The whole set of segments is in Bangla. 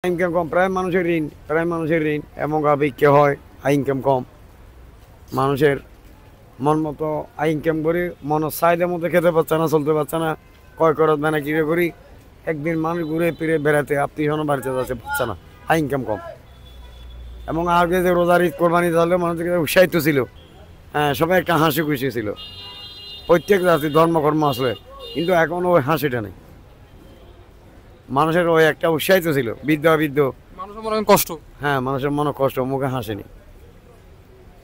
ইনকাম কম, প্রায় মানুষের ঋণ এবং আবেগকে হয় আয় ইনকাম কম। মানুষের মন মতো আয় ইনকাম করি, মনের চাহিদার মতো খেতে পারছে না, চলতে পারছে না, কয় করত না কিরে করি। একদিন মানুষ ঘুরে ফিরে বেড়াতে আত্মীয় বাড়িতে যাচ্ছে পারছে না, আয় ইনকাম কম। এবং আগে যে রোজার ঈদ কোরবানি তাহলে মানুষকে উৎসাহিত ছিল, হ্যাঁ সবাই একটা হাসি খুশি ছিল প্রত্যেক জাতি ধর্মকর্ম আসলে, কিন্তু এখন ওই হাসিটা নেই। মানুষের ওই একটা উৎসাহিত ছিল বৃদ্ধ মানুষের মনে হয় কষ্ট। হ্যাঁ, মানুষের মনে কষ্ট, মুখে হাসেনি,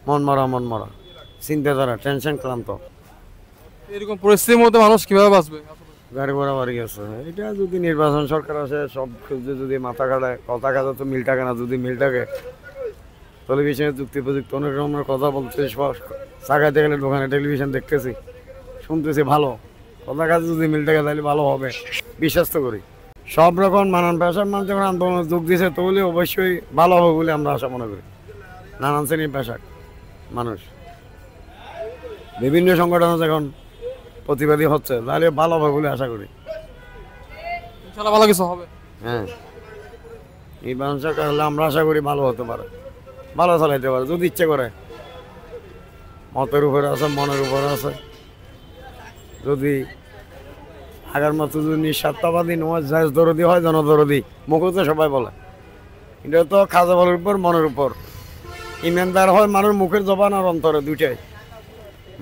মন মরা চিন্তাধারা, টেনশন, ক্লান্ত। এরকম পরিস্থিতির মধ্যে মানুষ কিভাবে বাঁচবে আসলে? গাড়ি ঘোড়া বাড়ি গেছে। এটা যদি নির্বাচন সরকার আসে, সব কিছু যদি মাথা কাটায়, কথা কাজে তো মিল থাকে না। যদি মিল থাকে, টেলিভিশনে যুক্তি প্রযুক্তি অনেক রকমের কথা বলছে, চাকাইতে গেলে দোকানে টেলিভিশন দেখতেছি, শুনতেছি, ভালো কথা কাজে যদি মিল থাকে তাহলে ভালো হবে, বিশ্বাস তো করি। সব রকম নানান পেশার মানুষ যখন আন্দোলনে যোগ দিয়েছে তাহলে অবশ্যই ভালো হবে বলে আমরা আশা মনে করি। নানান শ্রেণীর পেশার মানুষ, বিভিন্ন সংগঠন যখন প্রতিবাদী হচ্ছে তাহলে ভালো হবে বলে আশা করি। ইনশাআল্লাহ ভালো কিছু হবে। হ্যাঁ, এই বাংলা সরকার হলে আমরা আশা করি ভালো হতে পারে, ভালো চালাইতে পারে যদি ইচ্ছে করে। মতের উপরে আছে, মনের উপরে আছে। যদি আগের মতো যদি নিঃস্বার্থবাদী নয়, যাই দরদি হয়, জনদরদি, মুখে তো সবাই বলে, এটা তো খাজা বলের উপর, মনের উপর। ইমানদার হয় মানুষ মুখের জবান আর অন্তরে দুইটাই।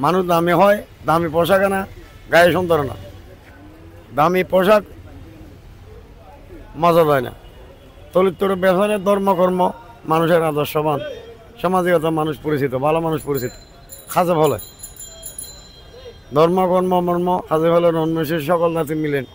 মানুষ দামি হয়, দামি পোশাক আনা, গায়ে সুন্দর না। দামি পোশাক মজা দেয় না। চরিত্র ব্যবহারের ধর্মকর্ম, মানুষের আদর্শবান, সামাজিকতা, মানুষ পরিচিত, ভালো মানুষ পরিচিত। খাজা বলে ধর্মকর্ম মর্ম, খাজা বলে সকল জাতি মিলেন।